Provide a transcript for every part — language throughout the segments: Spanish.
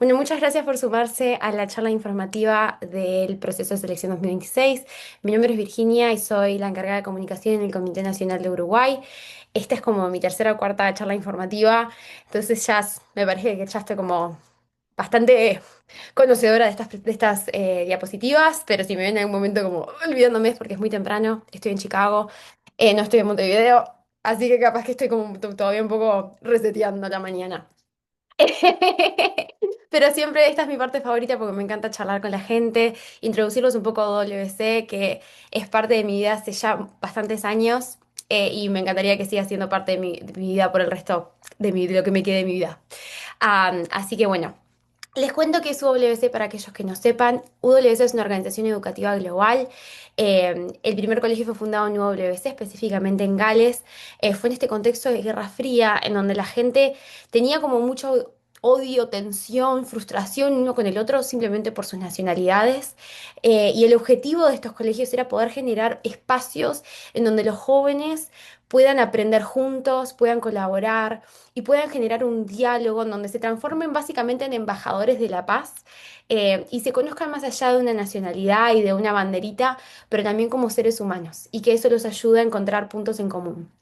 Bueno, muchas gracias por sumarse a la charla informativa del proceso de selección 2026. Mi nombre es Virginia y soy la encargada de comunicación en el Comité Nacional de Uruguay. Esta es como mi tercera o cuarta charla informativa, entonces me parece que ya estoy como bastante conocedora de estas diapositivas, pero si me ven en algún momento como olvidándome es porque es muy temprano, estoy en Chicago, no estoy en Montevideo, así que capaz que estoy como todavía un poco reseteando la mañana. Pero siempre esta es mi parte favorita porque me encanta charlar con la gente, introducirlos un poco a WC, que es parte de mi vida hace ya bastantes años, y me encantaría que siga siendo parte de mi vida por el resto de lo que me quede de mi vida. Así que bueno. Les cuento qué es UWC para aquellos que no sepan. UWC es una organización educativa global. El primer colegio fue fundado en UWC, específicamente en Gales. Fue en este contexto de Guerra Fría, en donde la gente tenía como mucho odio, tensión, frustración uno con el otro simplemente por sus nacionalidades. Y el objetivo de estos colegios era poder generar espacios en donde los jóvenes puedan aprender juntos, puedan colaborar y puedan generar un diálogo en donde se transformen básicamente en embajadores de la paz, y se conozcan más allá de una nacionalidad y de una banderita, pero también como seres humanos y que eso los ayude a encontrar puntos en común.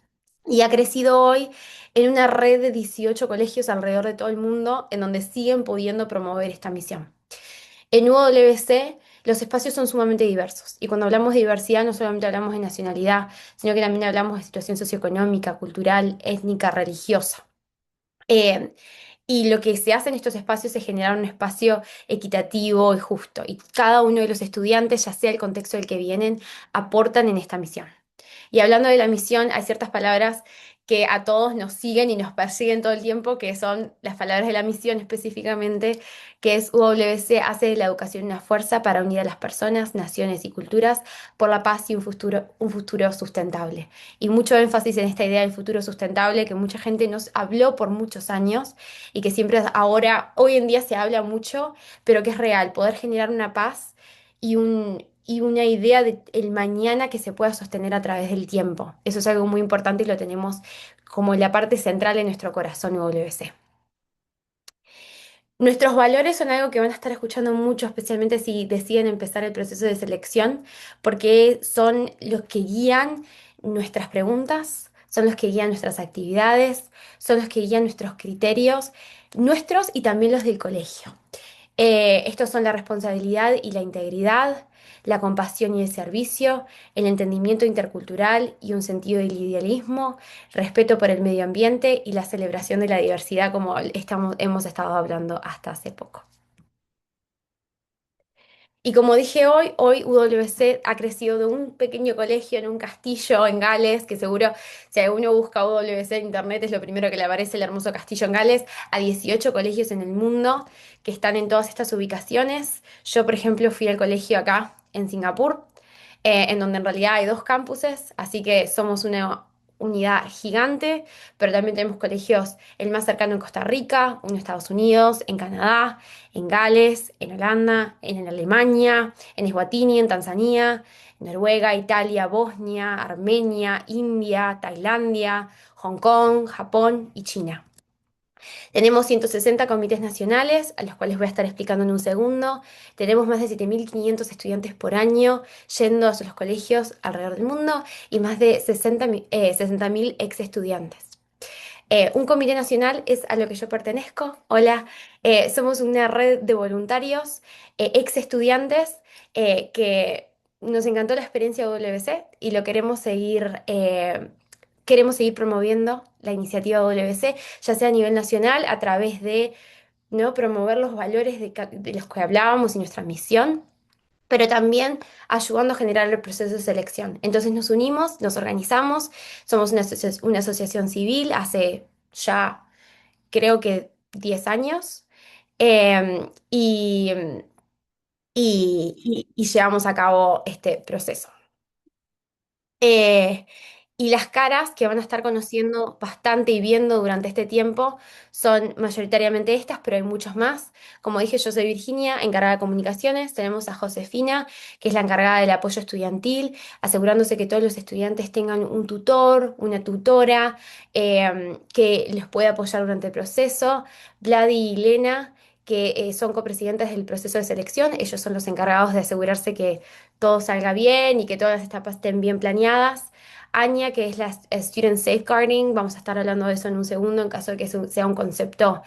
Y ha crecido hoy en una red de 18 colegios alrededor de todo el mundo en donde siguen pudiendo promover esta misión. En UWC los espacios son sumamente diversos y cuando hablamos de diversidad no solamente hablamos de nacionalidad, sino que también hablamos de situación socioeconómica, cultural, étnica, religiosa. Eh, y lo que se hace en estos espacios es generar un espacio equitativo y justo. Y cada uno de los estudiantes, ya sea el contexto del que vienen, aportan en esta misión. Y hablando de la misión, hay ciertas palabras que a todos nos siguen y nos persiguen todo el tiempo, que son las palabras de la misión específicamente, que es UWC hace de la educación una fuerza para unir a las personas, naciones y culturas por la paz y un futuro sustentable. Y mucho énfasis en esta idea del futuro sustentable que mucha gente nos habló por muchos años y que siempre ahora, hoy en día se habla mucho, pero que es real, poder generar una paz y una idea de el mañana que se pueda sostener a través del tiempo. Eso es algo muy importante y lo tenemos como la parte central en nuestro corazón WC. Nuestros valores son algo que van a estar escuchando mucho, especialmente si deciden empezar el proceso de selección, porque son los que guían nuestras preguntas, son los que guían nuestras actividades, son los que guían nuestros criterios, nuestros y también los del colegio. Estos son la responsabilidad y la integridad, la compasión y el servicio, el entendimiento intercultural y un sentido del idealismo, respeto por el medio ambiente y la celebración de la diversidad, como hemos estado hablando hasta hace poco. Y como dije hoy UWC ha crecido de un pequeño colegio en un castillo en Gales, que seguro si alguno busca UWC en internet es lo primero que le aparece el hermoso castillo en Gales, a 18 colegios en el mundo que están en todas estas ubicaciones. Yo, por ejemplo, fui al colegio acá en Singapur, en donde en realidad hay dos campuses, así que somos una unidad gigante, pero también tenemos colegios, el más cercano en Costa Rica, uno en Estados Unidos, en Canadá, en Gales, en Holanda, en Alemania, en Eswatini, en Tanzania, en Noruega, Italia, Bosnia, Armenia, India, Tailandia, Hong Kong, Japón y China. Tenemos 160 comités nacionales, a los cuales voy a estar explicando en un segundo. Tenemos más de 7.500 estudiantes por año yendo a los colegios alrededor del mundo y más de 60.000 ex estudiantes. Un comité nacional es a lo que yo pertenezco. Hola, somos una red de voluntarios, ex estudiantes, que nos encantó la experiencia de WC y lo queremos seguir promoviendo la iniciativa WC, ya sea a nivel nacional, a través de, ¿no?, promover los valores de los que hablábamos y nuestra misión, pero también ayudando a generar el proceso de selección. Entonces nos unimos, nos organizamos, somos una asociación civil hace ya creo que 10 años, y llevamos a cabo este proceso. Eh, y las caras que van a estar conociendo bastante y viendo durante este tiempo son mayoritariamente estas, pero hay muchos más. Como dije, yo soy Virginia, encargada de comunicaciones. Tenemos a Josefina, que es la encargada del apoyo estudiantil, asegurándose que todos los estudiantes tengan un tutor, una tutora, que les pueda apoyar durante el proceso. Vladi y Lena, que son copresidentes del proceso de selección. Ellos son los encargados de asegurarse que todo salga bien y que todas las etapas estén bien planeadas. Anya, que es la Student Safeguarding, vamos a estar hablando de eso en un segundo en caso de que sea un concepto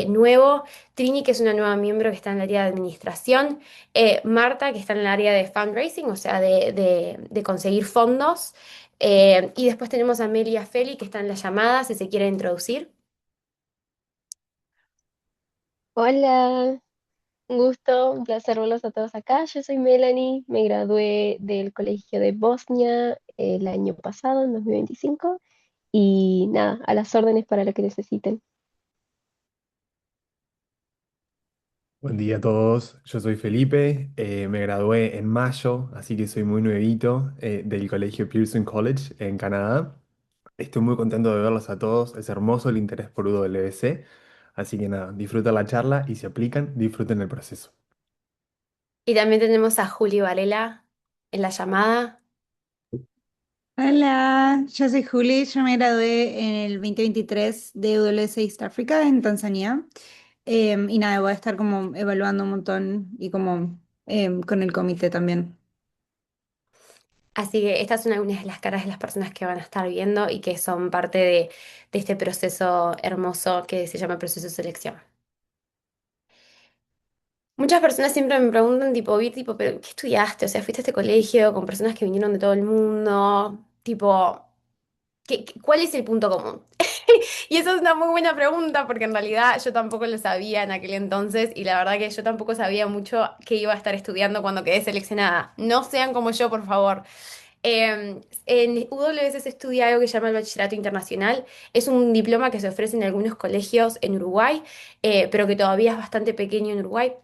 nuevo. Trini, que es una nueva miembro que está en el área de administración. Marta, que está en el área de fundraising, o sea, de conseguir fondos. Y después tenemos a Amelia Feli, que está en la llamada, si se quiere introducir. Hola, un gusto, un placer verlos a todos acá. Yo soy Melanie, me gradué del Colegio de Bosnia el año pasado, en 2025, y nada, a las órdenes para lo que necesiten. Buen día a todos, yo soy Felipe, me gradué en mayo, así que soy muy nuevito del colegio Pearson College en Canadá. Estoy muy contento de verlos a todos, es hermoso el interés por UWC, así que nada, disfrutan la charla y si aplican, disfruten el proceso. Y también tenemos a Juli Varela en la llamada. Hola, yo soy Juli, yo me gradué en el 2023 de UWC East Africa en Tanzania. Y nada, voy a estar como evaluando un montón y como con el comité también. Así que estas son algunas de las caras de las personas que van a estar viendo y que son parte de este proceso hermoso que se llama proceso de selección. Muchas personas siempre me preguntan, tipo, tipo, ¿pero qué estudiaste? O sea, fuiste a este colegio con personas que vinieron de todo el mundo, tipo, ¿cuál es el punto común? Y eso es una muy buena pregunta porque en realidad yo tampoco lo sabía en aquel entonces y la verdad que yo tampoco sabía mucho qué iba a estar estudiando cuando quedé seleccionada. No sean como yo, por favor. En UWS se estudia algo que se llama el Bachillerato Internacional. Es un diploma que se ofrece en algunos colegios en Uruguay, pero que todavía es bastante pequeño en Uruguay.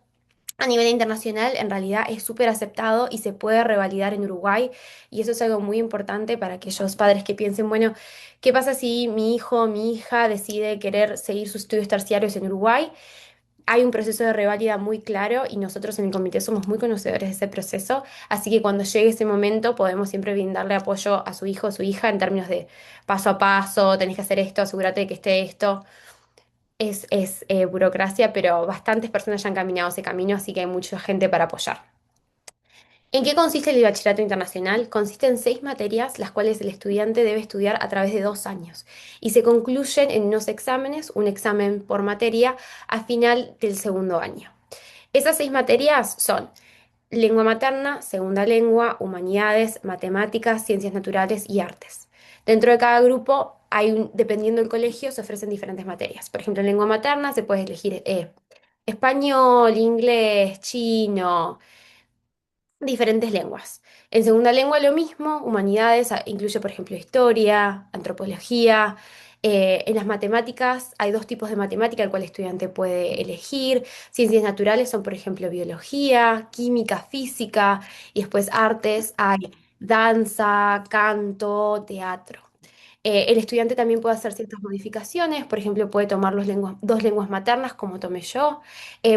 A nivel internacional, en realidad es súper aceptado y se puede revalidar en Uruguay. Y eso es algo muy importante para aquellos padres que piensen, bueno, ¿qué pasa si mi hijo o mi hija decide querer seguir sus estudios terciarios en Uruguay? Hay un proceso de reválida muy claro y nosotros en el comité somos muy conocedores de ese proceso, así que cuando llegue ese momento podemos siempre brindarle apoyo a su hijo o su hija en términos de paso a paso, tenés que hacer esto, asegúrate de que esté esto. Es burocracia, pero bastantes personas ya han caminado ese camino, así que hay mucha gente para apoyar. ¿En qué consiste el bachillerato internacional? Consiste en 6 materias, las cuales el estudiante debe estudiar a través de 2 años y se concluyen en unos exámenes, un examen por materia, a final del segundo año. Esas 6 materias son lengua materna, segunda lengua, humanidades, matemáticas, ciencias naturales y artes. Dentro de cada grupo, dependiendo del colegio, se ofrecen diferentes materias. Por ejemplo, en lengua materna se puede elegir español, inglés, chino, diferentes lenguas. En segunda lengua lo mismo, humanidades incluye por ejemplo historia, antropología. En las matemáticas hay 2 tipos de matemática el cual el estudiante puede elegir. Ciencias naturales son por ejemplo biología, química, física y después artes hay danza, canto, teatro. El estudiante también puede hacer ciertas modificaciones, por ejemplo, puede tomar 2 lenguas maternas como tomé yo,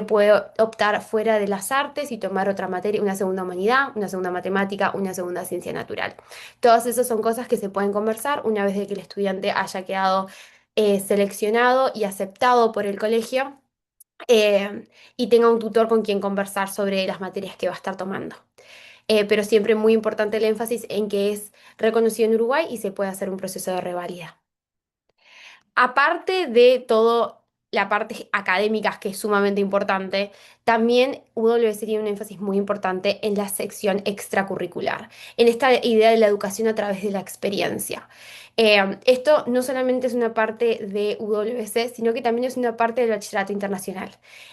puede optar fuera de las artes y tomar otra materia, una segunda humanidad, una segunda matemática, una segunda ciencia natural. Todas esas son cosas que se pueden conversar una vez de que el estudiante haya quedado seleccionado y aceptado por el colegio y tenga un tutor con quien conversar sobre las materias que va a estar tomando. Pero siempre muy importante el énfasis en que es reconocido en Uruguay y se puede hacer un proceso de reválida. Aparte de todo la parte académica, que es sumamente importante, también UWS tiene un énfasis muy importante en la sección extracurricular, en esta idea de la educación a través de la experiencia. Esto no solamente es una parte de UWC, sino que también es una parte del bachillerato internacional,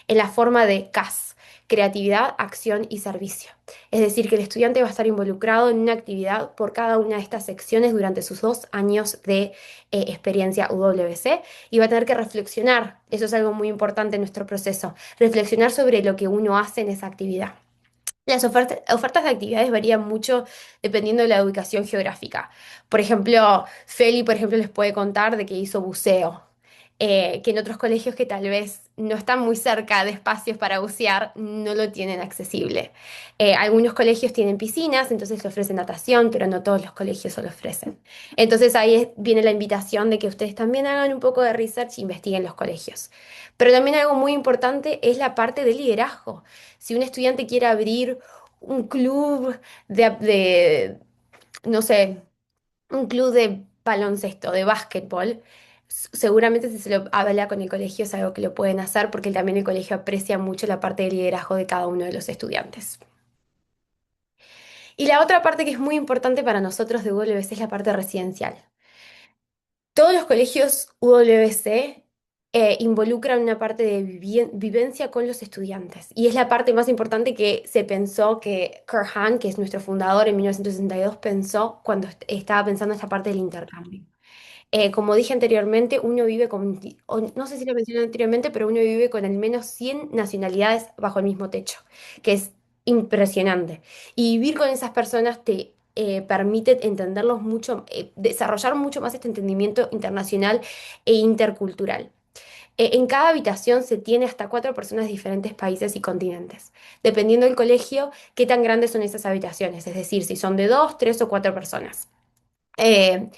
en la forma de CAS, creatividad, acción y servicio. Es decir, que el estudiante va a estar involucrado en una actividad por cada una de estas secciones durante sus 2 años de experiencia UWC y va a tener que reflexionar, eso es algo muy importante en nuestro proceso, reflexionar sobre lo que uno hace en esa actividad. Las ofertas de actividades varían mucho dependiendo de la ubicación geográfica. Por ejemplo, Feli, por ejemplo, les puede contar de que hizo buceo. que en otros colegios que tal vez no están muy cerca de espacios para bucear, no lo tienen accesible. Algunos colegios tienen piscinas, entonces le ofrecen natación, pero no todos los colegios lo ofrecen. Entonces viene la invitación de que ustedes también hagan un poco de research e investiguen los colegios. Pero también algo muy importante es la parte del liderazgo. Si un estudiante quiere abrir un club no sé, un club de baloncesto, de básquetbol, seguramente si se lo habla con el colegio es algo que lo pueden hacer porque también el colegio aprecia mucho la parte de liderazgo de cada uno de los estudiantes. Y la otra parte que es muy importante para nosotros de UWC es la parte residencial. Todos los colegios UWC involucran una parte de vivencia con los estudiantes y es la parte más importante que se pensó que Kurhan, que es nuestro fundador en 1962, pensó cuando estaba pensando esta parte del intercambio. Como dije anteriormente, uno vive con, no sé si lo mencioné anteriormente, pero uno vive con al menos 100 nacionalidades bajo el mismo techo, que es impresionante. Y vivir con esas personas te permite entenderlos mucho, desarrollar mucho más este entendimiento internacional e intercultural. En cada habitación se tiene hasta 4 personas de diferentes países y continentes, dependiendo del colegio, qué tan grandes son esas habitaciones, es decir, si son de 2, 3 o 4 personas. Eh,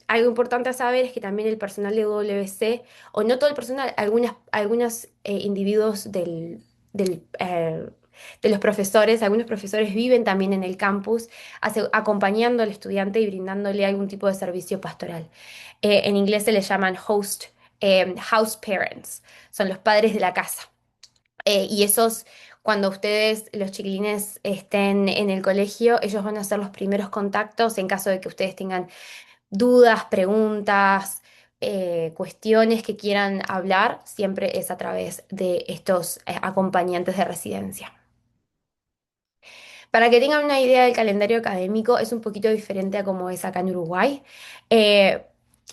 algo importante a saber es que también el personal de WC, o no todo el personal, algunos individuos de los profesores, algunos profesores viven también en el campus, acompañando al estudiante y brindándole algún tipo de servicio pastoral. En inglés se les llaman house parents, son los padres de la casa. Y esos, cuando ustedes, los chiquilines, estén en el colegio, ellos van a ser los primeros contactos en caso de que ustedes tengan dudas, preguntas, cuestiones que quieran hablar, siempre es a través de estos acompañantes de residencia. Para que tengan una idea del calendario académico, es un poquito diferente a como es acá en Uruguay.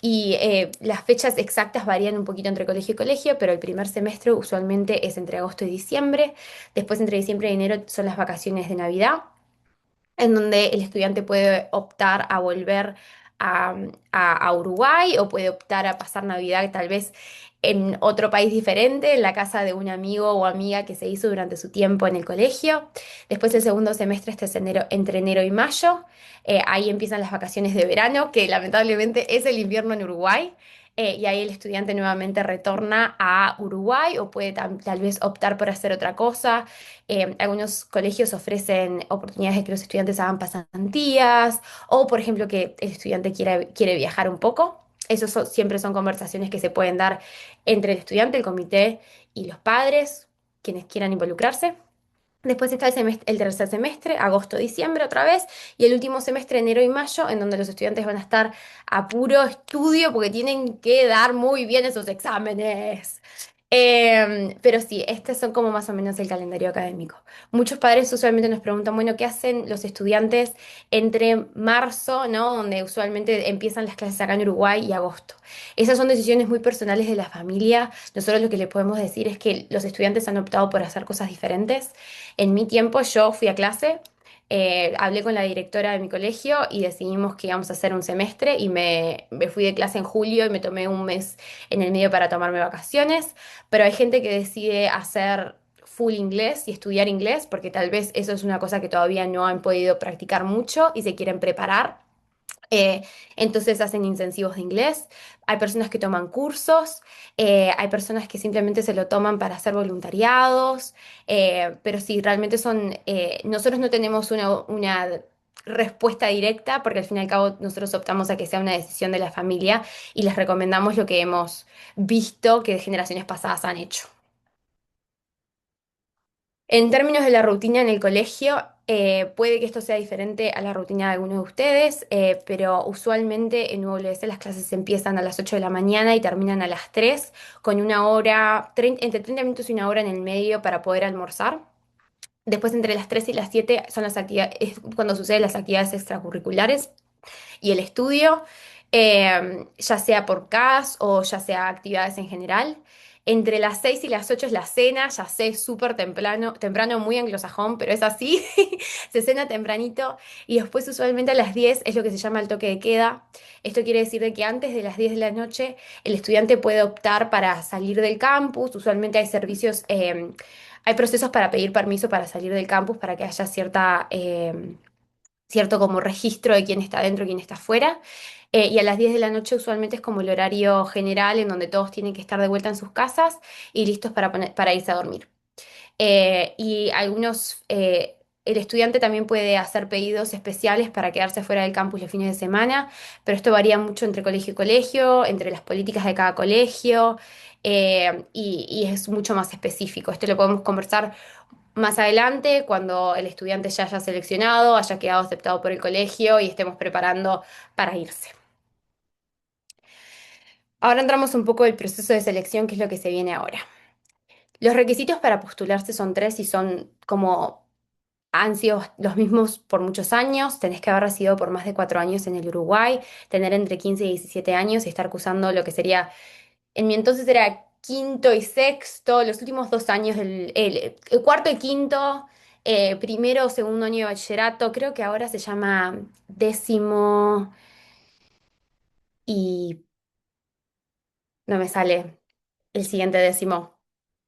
Eh, las fechas exactas varían un poquito entre colegio y colegio, pero el primer semestre usualmente es entre agosto y diciembre. Después, entre diciembre y enero, son las vacaciones de Navidad en donde el estudiante puede optar a volver a, a Uruguay o puede optar a pasar Navidad tal vez en otro país diferente, en la casa de un amigo o amiga que se hizo durante su tiempo en el colegio. Después el segundo semestre este es entre enero y mayo. Ahí empiezan las vacaciones de verano, que lamentablemente es el invierno en Uruguay. Y ahí el estudiante nuevamente retorna a Uruguay o puede tal vez optar por hacer otra cosa. Algunos colegios ofrecen oportunidades de que los estudiantes hagan pasantías o, por ejemplo, que el estudiante quiere viajar un poco. Siempre son conversaciones que se pueden dar entre el estudiante, el comité y los padres, quienes quieran involucrarse. Después está el tercer semestre, agosto, diciembre otra vez, y el último semestre, enero y mayo, en donde los estudiantes van a estar a puro estudio porque tienen que dar muy bien esos exámenes. Pero sí, estos son como más o menos el calendario académico. Muchos padres usualmente nos preguntan, bueno, ¿qué hacen los estudiantes entre marzo, ¿no? Donde usualmente empiezan las clases acá en Uruguay, y agosto? Esas son decisiones muy personales de la familia. Nosotros lo que le podemos decir es que los estudiantes han optado por hacer cosas diferentes. En mi tiempo yo fui a clase, hablé con la directora de mi colegio y decidimos que íbamos a hacer un semestre y me fui de clase en julio y me tomé un mes en el medio para tomarme vacaciones, pero hay gente que decide hacer full inglés y estudiar inglés porque tal vez eso es una cosa que todavía no han podido practicar mucho y se quieren preparar. Eh, entonces hacen intensivos de inglés, hay personas que toman cursos, hay personas que simplemente se lo toman para hacer voluntariados, pero sí, realmente nosotros no tenemos una respuesta directa porque al fin y al cabo nosotros optamos a que sea una decisión de la familia y les recomendamos lo que hemos visto que generaciones pasadas han hecho. En términos de la rutina en el colegio, puede que esto sea diferente a la rutina de algunos de ustedes, pero usualmente en UWC las clases empiezan a las 8 de la mañana y terminan a las 3, con una hora, entre 30 minutos y una hora en el medio para poder almorzar. Después, entre las 3 y las 7 son las actividades, es cuando suceden las actividades extracurriculares y el estudio, ya sea por CAS o ya sea actividades en general. Entre las 6 y las 8 es la cena, ya sé, súper temprano, temprano, muy anglosajón, pero es así. Se cena tempranito y después usualmente a las 10 es lo que se llama el toque de queda. Esto quiere decir de que antes de las 10 de la noche el estudiante puede optar para salir del campus. Usualmente hay servicios, hay procesos para pedir permiso para salir del campus para que haya cierto como registro de quién está dentro y quién está afuera. Y a las 10 de la noche usualmente es como el horario general en donde todos tienen que estar de vuelta en sus casas y listos para irse a dormir. Y el estudiante también puede hacer pedidos especiales para quedarse fuera del campus los fines de semana, pero esto varía mucho entre colegio y colegio, entre las políticas de cada colegio, y es mucho más específico. Esto lo podemos conversar más adelante, cuando el estudiante ya haya seleccionado, haya quedado aceptado por el colegio y estemos preparando para irse. Ahora entramos un poco del proceso de selección, que es lo que se viene ahora. Los requisitos para postularse son tres y son como han sido los mismos por muchos años. Tenés que haber residido por más de 4 años en el Uruguay, tener entre 15 y 17 años y estar cursando lo que sería, en mi entonces era quinto y sexto, los últimos 2 años, el cuarto y quinto, primero o segundo año de bachillerato, creo que ahora se llama décimo y no me sale el siguiente décimo.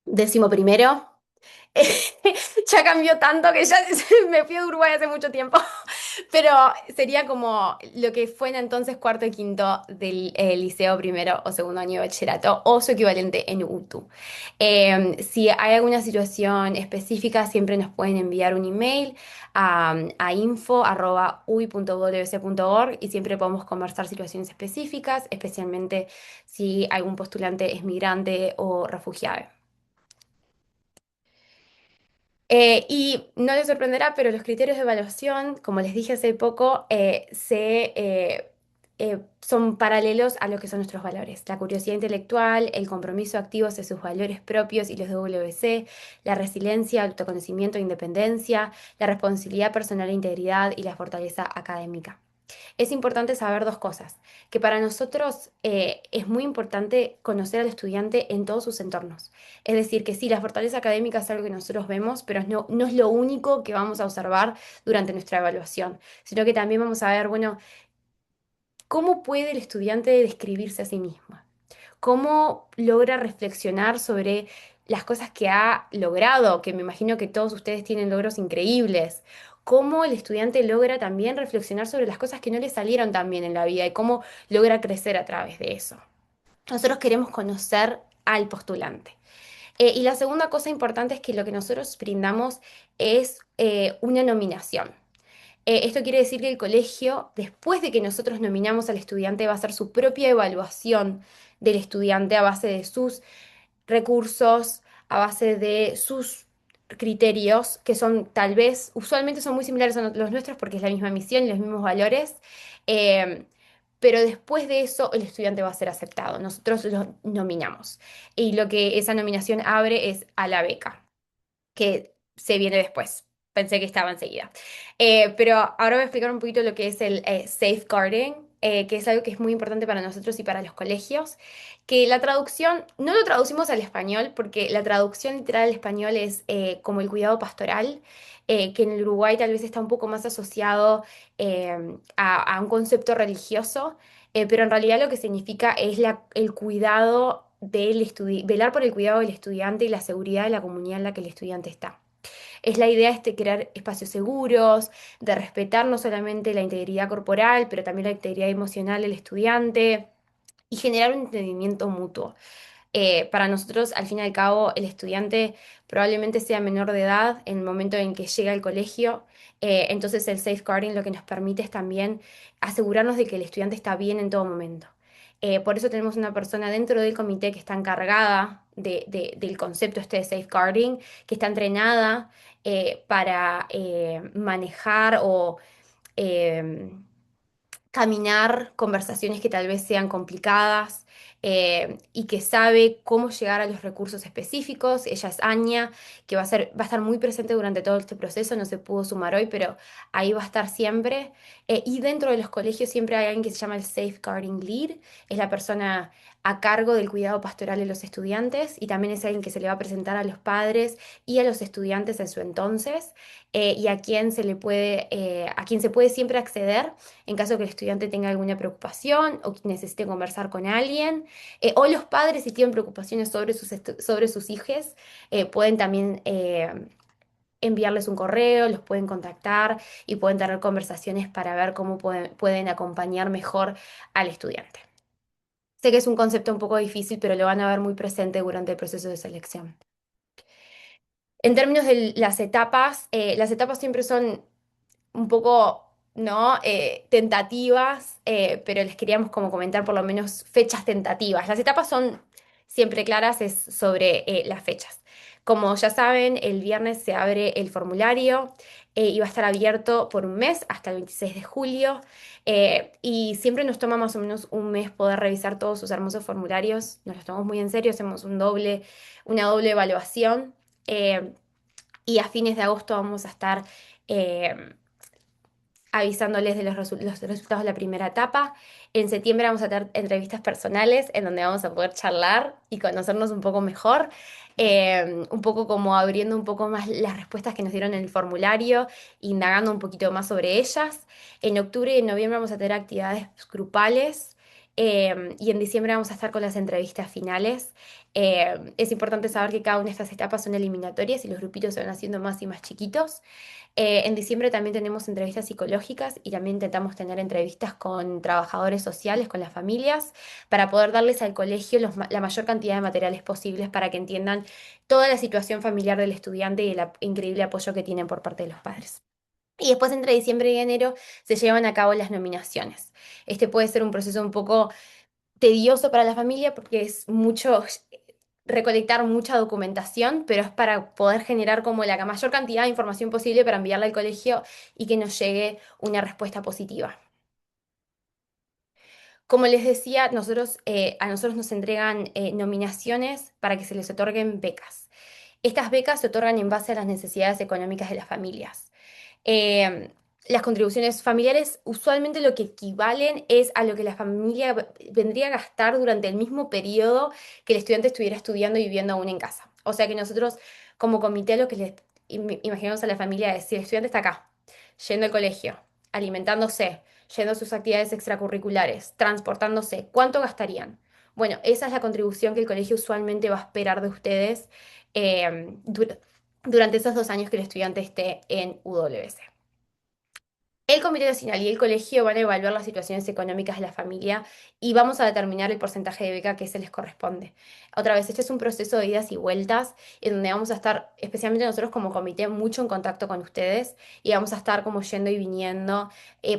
Décimo primero. Ya cambió tanto que ya me fui de Uruguay hace mucho tiempo. Pero sería como lo que fue en entonces cuarto y quinto del liceo primero o segundo año de bachillerato o su equivalente en UTU. Si hay alguna situación específica, siempre nos pueden enviar un email a info@ui.wc.org y siempre podemos conversar situaciones específicas, especialmente si algún postulante es migrante o refugiado. Y no les sorprenderá, pero los criterios de evaluación, como les dije hace poco, son paralelos a lo que son nuestros valores. La curiosidad intelectual, el compromiso activo hacia sus valores propios y los de WC, la resiliencia, el autoconocimiento e independencia, la responsabilidad personal e integridad y la fortaleza académica. Es importante saber dos cosas, que para nosotros es muy importante conocer al estudiante en todos sus entornos. Es decir, que sí, la fortaleza académica es algo que nosotros vemos, pero no es lo único que vamos a observar durante nuestra evaluación, sino que también vamos a ver, bueno, cómo puede el estudiante describirse a sí mismo, cómo logra reflexionar sobre las cosas que ha logrado, que me imagino que todos ustedes tienen logros increíbles. Cómo el estudiante logra también reflexionar sobre las cosas que no le salieron tan bien en la vida y cómo logra crecer a través de eso. Nosotros queremos conocer al postulante. Y la segunda cosa importante es que lo que nosotros brindamos es una nominación. Esto quiere decir que el colegio, después de que nosotros nominamos al estudiante, va a hacer su propia evaluación del estudiante a base de sus recursos, a base de sus criterios, que son tal vez, usualmente son muy similares a los nuestros porque es la misma misión y los mismos valores, eh, pero después de eso el estudiante va a ser aceptado. Nosotros lo nominamos y lo que esa nominación abre es a la beca que se viene después. Pensé que estaba enseguida. Pero ahora voy a explicar un poquito lo que es el safeguarding, que es algo que es muy importante para nosotros y para los colegios, que la traducción, no lo traducimos al español, porque la traducción literal al español es como el cuidado pastoral, que en el Uruguay tal vez está un poco más asociado a un concepto religioso, pero en realidad lo que significa es el cuidado velar por el cuidado del estudiante y la seguridad de la comunidad en la que el estudiante está. Es la idea de crear espacios seguros, de respetar no solamente la integridad corporal, pero también la integridad emocional del estudiante y generar un entendimiento mutuo. Para nosotros, al fin y al cabo, el estudiante probablemente sea menor de edad en el momento en que llega al colegio. Entonces, el safeguarding lo que nos permite es también asegurarnos de que el estudiante está bien en todo momento. Por eso tenemos una persona dentro del comité que está encargada del concepto este de safeguarding, que está entrenada para manejar o eh, caminar conversaciones que tal vez sean complicadas, y que sabe cómo llegar a los recursos específicos. Ella es Anya, que va a estar muy presente durante todo este proceso, no se pudo sumar hoy, pero ahí va a estar siempre. Y dentro de los colegios siempre hay alguien que se llama el Safeguarding Lead, es la persona a cargo del cuidado pastoral de los estudiantes y también es alguien que se le va a presentar a los padres y a los estudiantes en su entonces y a quien a quien se puede siempre acceder en caso que el estudiante tenga alguna preocupación o que necesite conversar con alguien o los padres si tienen preocupaciones sobre sobre sus hijos pueden también enviarles un correo, los pueden contactar y pueden tener conversaciones para ver cómo pueden acompañar mejor al estudiante. Sé que es un concepto un poco difícil, pero lo van a ver muy presente durante el proceso de selección. En términos de las etapas siempre son un poco, ¿no? Tentativas, pero les queríamos como comentar por lo menos fechas tentativas. Las etapas son siempre claras, es sobre las fechas. Como ya saben, el viernes se abre el formulario y va a estar abierto por un mes hasta el 26 de julio. Y siempre nos toma más o menos un mes poder revisar todos sus hermosos formularios. Nos los tomamos muy en serio, hacemos una doble evaluación. Y a fines de agosto vamos a estar eh, avisándoles de los resultados de la primera etapa. En septiembre vamos a tener entrevistas personales en donde vamos a poder charlar y conocernos un poco mejor, un poco como abriendo un poco más las respuestas que nos dieron en el formulario, indagando un poquito más sobre ellas. En octubre y en noviembre vamos a tener actividades grupales. Y en diciembre vamos a estar con las entrevistas finales. Es importante saber que cada una de estas etapas son eliminatorias y los grupitos se van haciendo más y más chiquitos. En diciembre también tenemos entrevistas psicológicas y también intentamos tener entrevistas con trabajadores sociales, con las familias, para poder darles al colegio la mayor cantidad de materiales posibles para que entiendan toda la situación familiar del estudiante y el increíble apoyo que tienen por parte de los padres. Y después entre diciembre y enero se llevan a cabo las nominaciones. Este puede ser un proceso un poco tedioso para la familia porque es mucho recolectar mucha documentación, pero es para poder generar como la mayor cantidad de información posible para enviarla al colegio y que nos llegue una respuesta positiva. Como les decía, a nosotros nos entregan nominaciones para que se les otorguen becas. Estas becas se otorgan en base a las necesidades económicas de las familias. Eh, las contribuciones familiares usualmente lo que equivalen es a lo que la familia vendría a gastar durante el mismo periodo que el estudiante estuviera estudiando y viviendo aún en casa. O sea que nosotros como comité lo que les imaginamos a la familia es si el estudiante está acá, yendo al colegio, alimentándose, yendo a sus actividades extracurriculares, transportándose, ¿cuánto gastarían? Bueno, esa es la contribución que el colegio usualmente va a esperar de ustedes durante esos 2 años que el estudiante esté en UWC. El Comité Nacional y el colegio van a evaluar las situaciones económicas de la familia y vamos a determinar el porcentaje de beca que se les corresponde. Otra vez, este es un proceso de idas y vueltas en donde vamos a estar, especialmente nosotros como comité, mucho en contacto con ustedes y vamos a estar como yendo y viniendo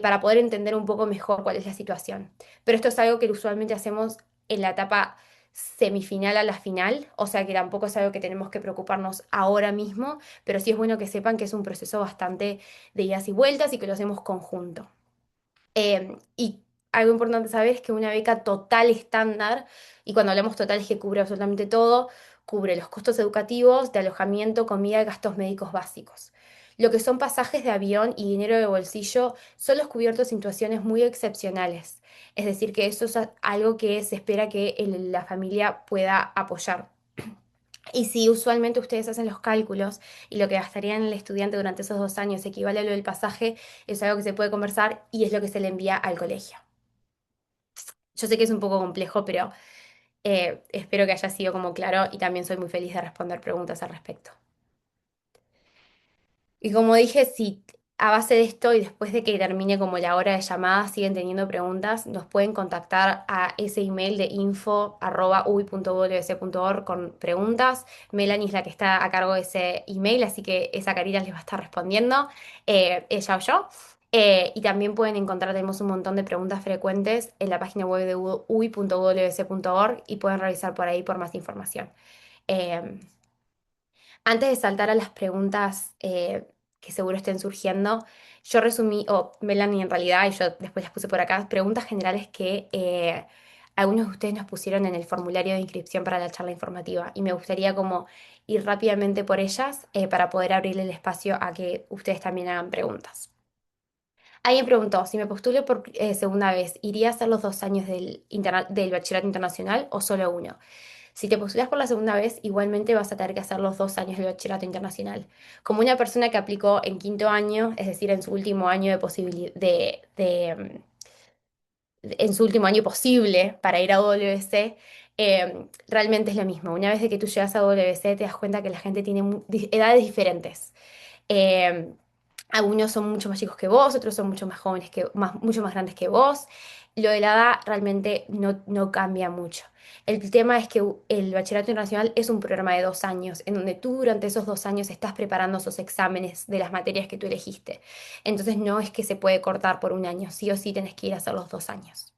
para poder entender un poco mejor cuál es la situación. Pero esto es algo que usualmente hacemos en la etapa semifinal a la final, o sea que tampoco es algo que tenemos que preocuparnos ahora mismo, pero sí es bueno que sepan que es un proceso bastante de idas y vueltas y que lo hacemos conjunto. Y algo importante saber es que una beca total estándar, y cuando hablamos total es que cubre absolutamente todo, cubre los costos educativos, de alojamiento, comida y gastos médicos básicos. Lo que son pasajes de avión y dinero de bolsillo son los cubiertos en situaciones muy excepcionales. Es decir, que eso es algo que se espera que la familia pueda apoyar. Y si usualmente ustedes hacen los cálculos y lo que gastarían el estudiante durante esos 2 años equivale a lo del pasaje, es algo que se puede conversar y es lo que se le envía al colegio. Yo sé que es un poco complejo, pero espero que haya sido como claro y también soy muy feliz de responder preguntas al respecto. Y como dije, si a base de esto y después de que termine como la hora de llamada siguen teniendo preguntas, nos pueden contactar a ese email de info@ui.wc.org con preguntas. Melanie es la que está a cargo de ese email, así que esa carita les va a estar respondiendo, ella o yo. Y también pueden encontrar, tenemos un montón de preguntas frecuentes en la página web de ui.wc.org y pueden revisar por ahí por más información. Eh, Antes de saltar a las preguntas que seguro estén surgiendo, yo resumí, o Melanie en realidad, y yo después las puse por acá, preguntas generales que algunos de ustedes nos pusieron en el formulario de inscripción para la charla informativa. Y me gustaría como ir rápidamente por ellas para poder abrirle el espacio a que ustedes también hagan preguntas. Alguien preguntó, si me postulo por segunda vez, ¿iría a hacer los 2 años del bachillerato internacional o solo uno? Si te postulas por la segunda vez, igualmente vas a tener que hacer los 2 años del bachillerato internacional. Como una persona que aplicó en quinto año, es decir, en su último año de posibilidad en su último año posible para ir a WC, realmente es lo mismo. Una vez de que tú llegas a WC, te das cuenta que la gente tiene edades diferentes. Eh, Algunos son mucho más chicos que vos, otros son mucho más jóvenes mucho más grandes que vos. Lo de la edad realmente no cambia mucho. El tema es que el Bachillerato Internacional es un programa de 2 años, en donde tú durante esos 2 años estás preparando esos exámenes de las materias que tú elegiste. Entonces no es que se puede cortar por un año, sí o sí tenés que ir a hacer los 2 años.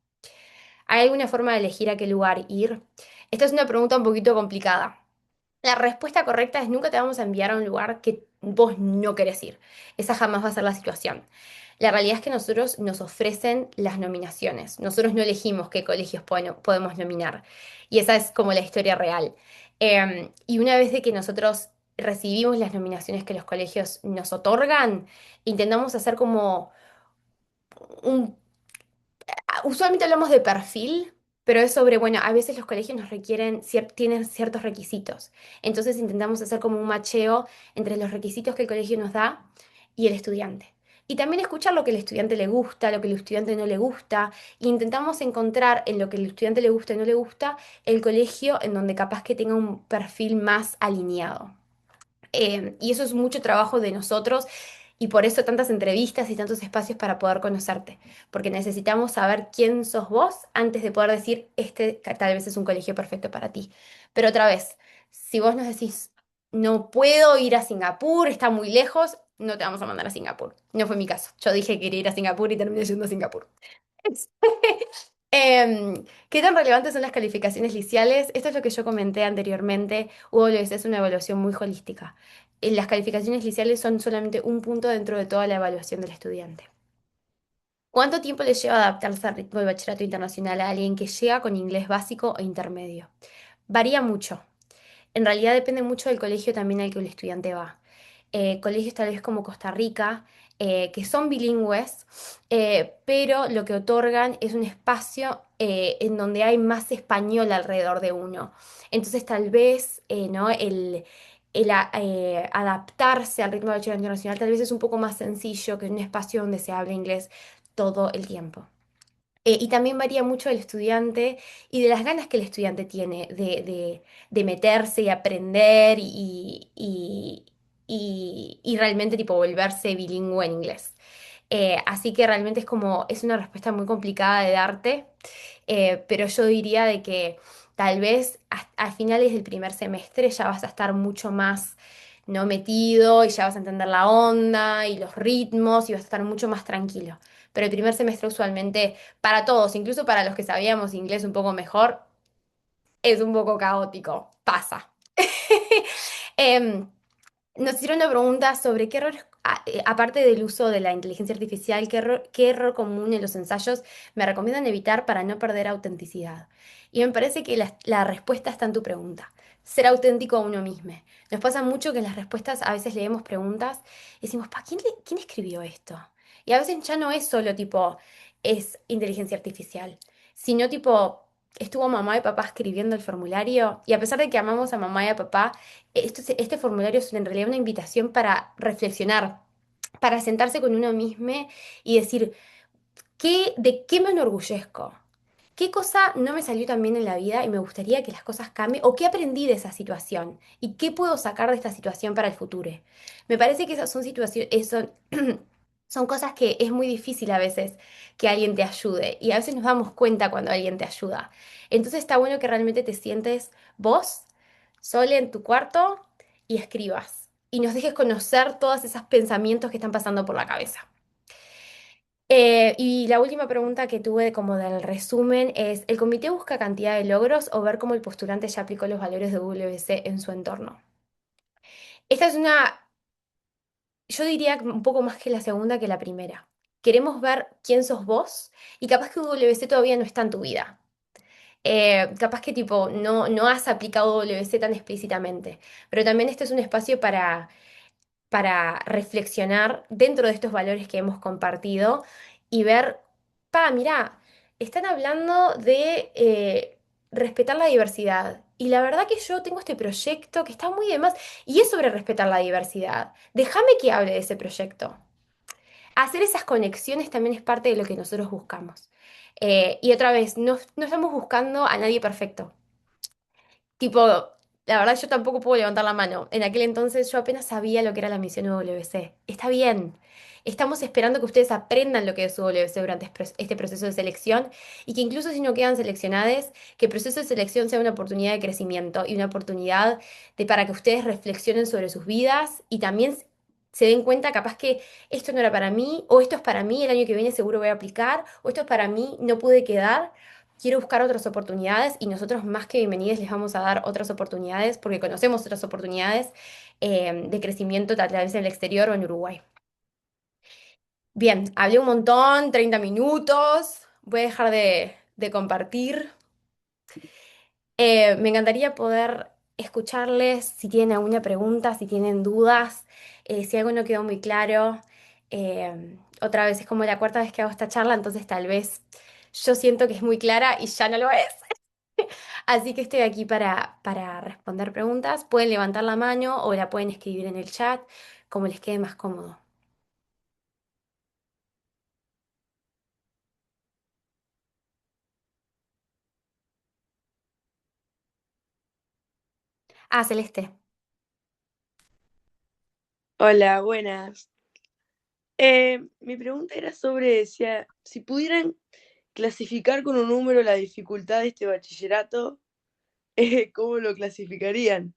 ¿Hay alguna forma de elegir a qué lugar ir? Esta es una pregunta un poquito complicada. La respuesta correcta es nunca te vamos a enviar a un lugar que vos no querés ir. Esa jamás va a ser la situación. La realidad es que nosotros nos ofrecen las nominaciones. Nosotros no elegimos qué colegios podemos nominar. Y esa es como la historia real. Y una vez de que nosotros recibimos las nominaciones que los colegios nos otorgan, intentamos hacer como un usualmente hablamos de perfil, pero es sobre, bueno, a veces los colegios nos requieren, tienen ciertos requisitos. Entonces intentamos hacer como un macheo entre los requisitos que el colegio nos da y el estudiante. Y también escuchar lo que el estudiante le gusta, lo que el estudiante no le gusta, e intentamos encontrar en lo que el estudiante le gusta y no le gusta el colegio en donde capaz que tenga un perfil más alineado. Y eso es mucho trabajo de nosotros y por eso tantas entrevistas y tantos espacios para poder conocerte, porque necesitamos saber quién sos vos antes de poder decir, este tal vez es un colegio perfecto para ti. Pero otra vez, si vos nos decís, no puedo ir a Singapur, está muy lejos, no te vamos a mandar a Singapur. No fue mi caso. Yo dije que quería ir a Singapur y terminé yendo a Singapur. ¿Qué tan relevantes son las calificaciones liceales? Esto es lo que yo comenté anteriormente. UWS es una evaluación muy holística. Las calificaciones liceales son solamente un punto dentro de toda la evaluación del estudiante. ¿Cuánto tiempo le lleva adaptarse al ritmo del bachillerato internacional a alguien que llega con inglés básico o intermedio? Varía mucho. En realidad depende mucho del colegio también al que el estudiante va. Colegios tal vez como Costa Rica, que son bilingües, pero lo que otorgan es un espacio en donde hay más español alrededor de uno. Entonces tal vez ¿no? adaptarse al ritmo del bachillerato internacional tal vez es un poco más sencillo que en un espacio donde se habla inglés todo el tiempo. Y también varía mucho del estudiante y de las ganas que el estudiante tiene de meterse y aprender y realmente tipo volverse bilingüe en inglés. Así que realmente es una respuesta muy complicada de darte, pero yo diría de que tal vez a finales del primer semestre ya vas a estar mucho más no metido y ya vas a entender la onda y los ritmos y vas a estar mucho más tranquilo. Pero el primer semestre usualmente para todos, incluso para los que sabíamos inglés un poco mejor, es un poco caótico. Pasa. Em, Nos hicieron una pregunta sobre qué errores, aparte del uso de la inteligencia artificial, qué error común en los ensayos me recomiendan evitar para no perder autenticidad. Y me parece que la respuesta está en tu pregunta. Ser auténtico a uno mismo. Nos pasa mucho que en las respuestas a veces leemos preguntas y decimos, ¿quién escribió esto? Y a veces ya no es solo tipo, es inteligencia artificial, sino tipo, estuvo mamá y papá escribiendo el formulario y a pesar de que amamos a mamá y a papá, este formulario es en realidad una invitación para reflexionar, para sentarse con uno mismo y decir, ¿de qué me enorgullezco? ¿Qué cosa no me salió tan bien en la vida y me gustaría que las cosas cambien? ¿O qué aprendí de esa situación? ¿Y qué puedo sacar de esta situación para el futuro? Me parece que esas son situaciones, son cosas que es muy difícil a veces que alguien te ayude y a veces nos damos cuenta cuando alguien te ayuda. Entonces está bueno que realmente te sientes vos, sola en tu cuarto y escribas y nos dejes conocer todos esos pensamientos que están pasando por la cabeza. Y la última pregunta que tuve como del resumen es, ¿el comité busca cantidad de logros o ver cómo el postulante ya aplicó los valores de WC en su entorno? Esta es yo diría que un poco más que la segunda que la primera. Queremos ver quién sos vos y capaz que WC todavía no está en tu vida. Capaz que tipo no has aplicado WC tan explícitamente, pero también este es un espacio para reflexionar dentro de estos valores que hemos compartido y ver, pa, mirá, están hablando de respetar la diversidad. Y la verdad que yo tengo este proyecto que está muy de más y es sobre respetar la diversidad. Déjame que hable de ese proyecto. Hacer esas conexiones también es parte de lo que nosotros buscamos. Y otra vez, no estamos buscando a nadie perfecto. Tipo, la verdad yo tampoco puedo levantar la mano. En aquel entonces yo apenas sabía lo que era la misión WC. Está bien. Estamos esperando que ustedes aprendan lo que es WC durante este proceso de selección y que incluso si no quedan seleccionados, que el proceso de selección sea una oportunidad de crecimiento y una oportunidad para que ustedes reflexionen sobre sus vidas y también se den cuenta capaz que esto no era para mí o esto es para mí, el año que viene seguro voy a aplicar o esto es para mí, no pude quedar. Quiero buscar otras oportunidades y nosotros más que bienvenidos les vamos a dar otras oportunidades porque conocemos otras oportunidades de crecimiento tal vez en el exterior o en Uruguay. Bien, hablé un montón, 30 minutos, voy a dejar de compartir. Me encantaría poder escucharles si tienen alguna pregunta, si tienen dudas, si algo no quedó muy claro. Otra vez es como la cuarta vez que hago esta charla, entonces tal vez yo siento que es muy clara y ya no lo es. Así que estoy aquí para responder preguntas. Pueden levantar la mano o la pueden escribir en el chat, como les quede más cómodo. Ah, Celeste. Hola, buenas. Mi pregunta era sobre si pudieran clasificar con un número la dificultad de este bachillerato, ¿cómo lo clasificarían?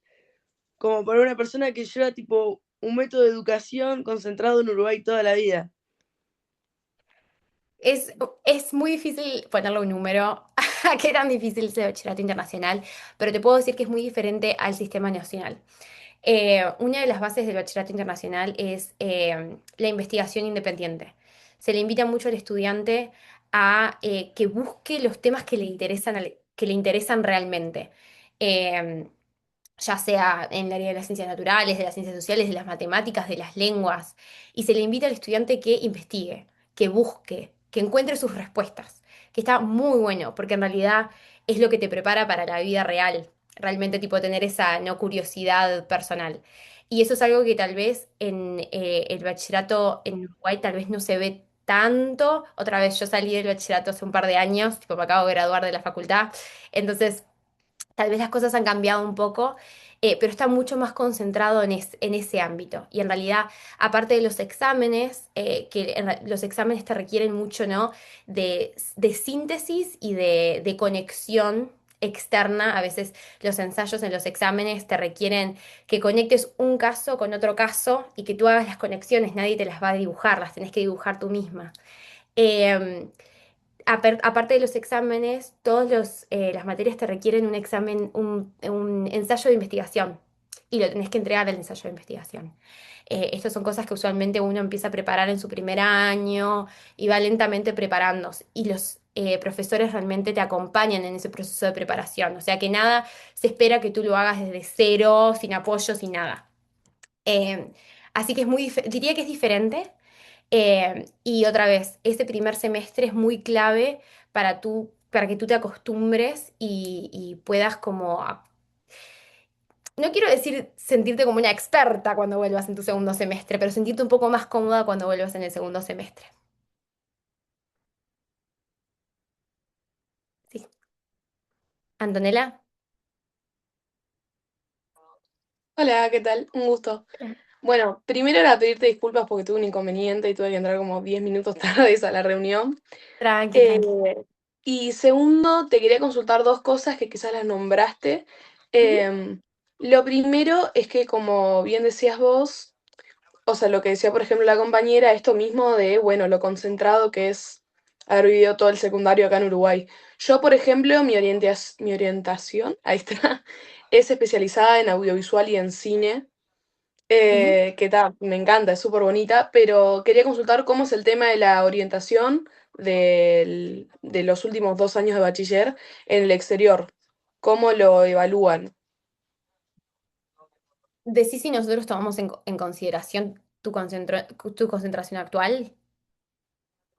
Como para una persona que lleva tipo un método de educación concentrado en Uruguay toda la vida. Es, es muy difícil ponerle un número a qué tan difícil es el bachillerato internacional, pero te puedo decir que es muy diferente al sistema nacional. Una de las bases del bachillerato internacional es la investigación independiente. Se le invita mucho al estudiante a que busque los temas que le interesan, que le interesan realmente. Eh, ya sea en el área de las ciencias naturales, de las ciencias sociales, de las matemáticas, de las lenguas, y se le invita al estudiante que investigue, que busque, que encuentre sus respuestas, que está muy bueno, porque en realidad es lo que te prepara para la vida real, realmente tipo tener esa no curiosidad personal. Y eso es algo que tal vez en el bachillerato en Uruguay tal vez no se ve tanto. Otra vez yo salí del bachillerato hace un par de años, tipo me acabo de graduar de la facultad, entonces tal vez las cosas han cambiado un poco, pero está mucho más concentrado en ese ámbito. Y en realidad, aparte de los exámenes, los exámenes te requieren mucho, ¿no? De síntesis y de conexión externa. A veces los ensayos en los exámenes te requieren que conectes un caso con otro caso y que tú hagas las conexiones. Nadie te las va a dibujar, las tenés que dibujar tú misma. Em, Aparte de los exámenes, todas las materias te requieren un examen, un ensayo de investigación y lo tenés que entregar al ensayo de investigación. Estas son cosas que usualmente uno empieza a preparar en su primer año y va lentamente preparándose. Y los profesores realmente te acompañan en ese proceso de preparación. O sea que nada se espera que tú lo hagas desde cero, sin apoyo, sin nada. Eh, Así que diría que es diferente. Y otra vez, ese primer semestre es muy clave para que tú te acostumbres y puedas como, no quiero decir sentirte como una experta cuando vuelvas en tu segundo semestre, pero sentirte un poco más cómoda cuando vuelvas en el segundo semestre. Sí. Antonella. Hola, ¿qué tal? Un gusto. Bueno, primero era pedirte disculpas porque tuve un inconveniente y tuve que entrar como 10 minutos tarde a la reunión. Tranqui, Eh, tranqui. y segundo, te quería consultar dos cosas que quizás las nombraste. Ujú, Lo primero es que, como bien decías vos, o sea, lo que decía, por ejemplo, la compañera, esto mismo de, bueno, lo concentrado que es haber vivido todo el secundario acá en Uruguay. Yo, por ejemplo, mi orientación, ahí está, es especializada en audiovisual y en cine, ujú. me encanta, es súper bonita, pero quería consultar cómo es el tema de la orientación de los últimos 2 años de bachiller en el exterior, cómo lo evalúan. Decí si nosotros tomamos en consideración tu concentración actual.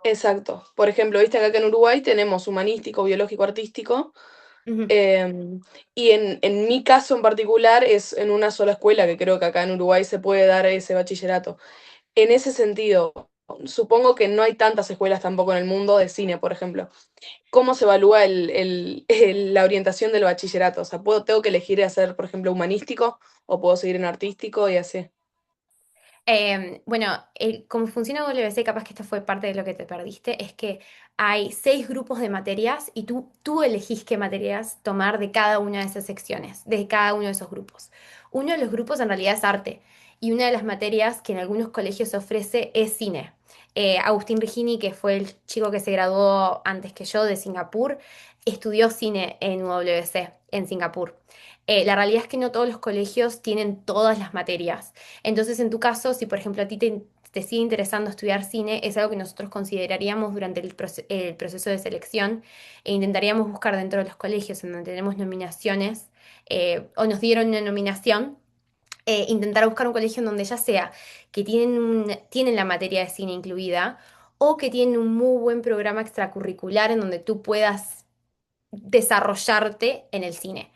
Exacto. Por ejemplo, viste que acá en Uruguay tenemos humanístico, biológico, artístico. Ujú. Y en mi caso en particular es en una sola escuela, que creo que acá en Uruguay se puede dar ese bachillerato. En ese sentido, supongo que no hay tantas escuelas tampoco en el mundo de cine, por ejemplo. ¿Cómo se evalúa la orientación del bachillerato? O sea, tengo que elegir hacer, por ejemplo, humanístico o puedo seguir en artístico y así. Bueno, cómo funciona WC, capaz que esto fue parte de lo que te perdiste, es que hay 6 grupos de materias y tú elegís qué materias tomar de cada una de esas secciones, de cada uno de esos grupos. Uno de los grupos en realidad es arte y una de las materias que en algunos colegios se ofrece es cine. Agustín Rigini, que fue el chico que se graduó antes que yo de Singapur, estudió cine en UWC, en Singapur. La realidad es que no todos los colegios tienen todas las materias. Entonces, en tu caso, si por ejemplo a ti te sigue interesando estudiar cine, es algo que nosotros consideraríamos durante el proceso de selección e intentaríamos buscar dentro de los colegios en donde tenemos nominaciones o nos dieron una nominación, intentar buscar un colegio en donde ya sea que tienen la materia de cine incluida o que tienen un muy buen programa extracurricular en donde tú puedas desarrollarte en el cine,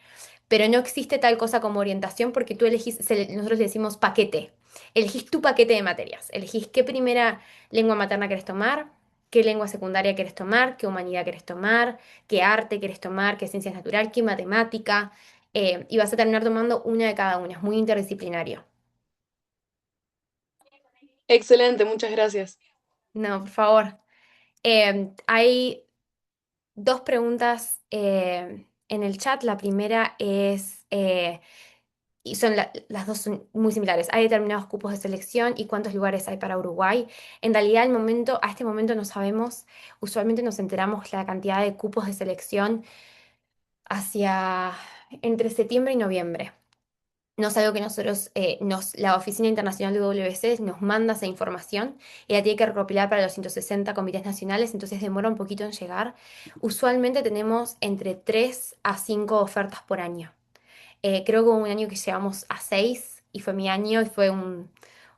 pero no existe tal cosa como orientación porque tú elegís, nosotros le decimos paquete, elegís tu paquete de materias, elegís qué primera lengua materna querés tomar, qué lengua secundaria querés tomar, qué humanidad querés tomar, qué arte querés tomar, qué ciencias natural, qué matemática, y vas a terminar tomando una de cada una, es muy interdisciplinario. Excelente, muchas gracias. No, por favor. Hay 2 preguntas en el chat. La primera es, y las dos son muy similares. ¿Hay determinados cupos de selección y cuántos lugares hay para Uruguay? En realidad, a este momento no sabemos. Usualmente nos enteramos la cantidad de cupos de selección hacia entre septiembre y noviembre. No es algo que nosotros, la Oficina Internacional de WC nos manda esa información y la tiene que recopilar para los 160 comités nacionales, entonces demora un poquito en llegar. Usualmente tenemos entre 3 a 5 ofertas por año. Creo que hubo un año que llegamos a 6 y fue mi año y fue un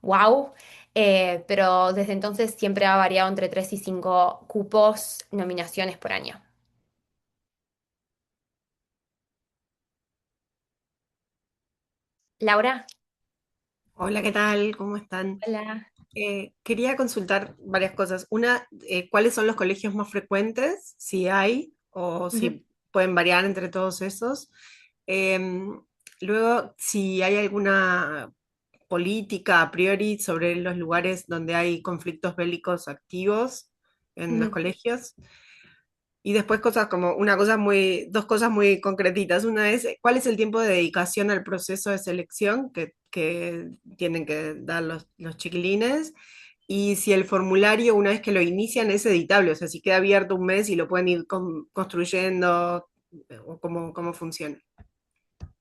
wow. Pero desde entonces siempre ha variado entre 3 y 5 cupos, nominaciones por año. Laura, Hola, ¿qué tal? ¿Cómo están? hola. Quería consultar varias cosas. Una, ¿cuáles son los colegios más frecuentes? Si hay, o Ujú, si pueden variar entre todos esos. Em, Luego, si hay alguna política a priori sobre los lugares donde hay conflictos bélicos activos en los ujú. colegios. Y después cosas como dos cosas muy concretitas. Una es, ¿cuál es el tiempo de dedicación al proceso de selección que tienen que dar los chiquilines? Y si el formulario, una vez que lo inician, es editable, o sea, si queda abierto un mes y lo pueden ir construyendo, o cómo funciona.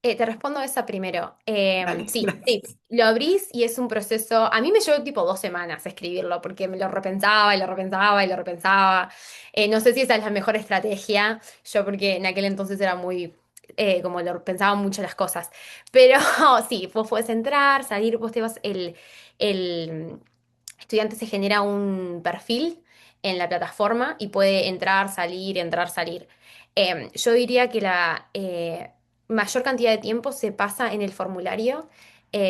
Te respondo esa primero. Dale, Sí, sí, gracias. lo abrís y es un proceso. A mí me llevó tipo 2 semanas escribirlo porque me lo repensaba y lo repensaba y lo repensaba. No sé si esa es la mejor estrategia, yo porque en aquel entonces era muy, como lo pensaba mucho las cosas. Pero sí, vos podés entrar, salir, vos te vas, el estudiante se genera un perfil en la plataforma y puede entrar, salir. Yo diría que la mayor cantidad de tiempo se pasa en el formulario,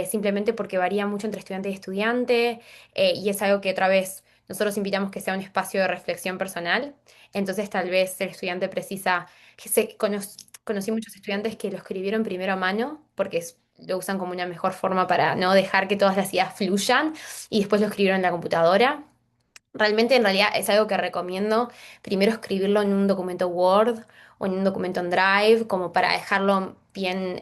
simplemente porque varía mucho entre estudiante y estudiante, y es algo que otra vez nosotros invitamos que sea un espacio de reflexión personal. Entonces tal vez el estudiante precisa, conocí muchos estudiantes que lo escribieron primero a mano porque lo usan como una mejor forma para no dejar que todas las ideas fluyan y después lo escribieron en la computadora. Realmente, en realidad, es algo que recomiendo primero escribirlo en un documento Word o en un documento en Drive, como para dejarlo bien,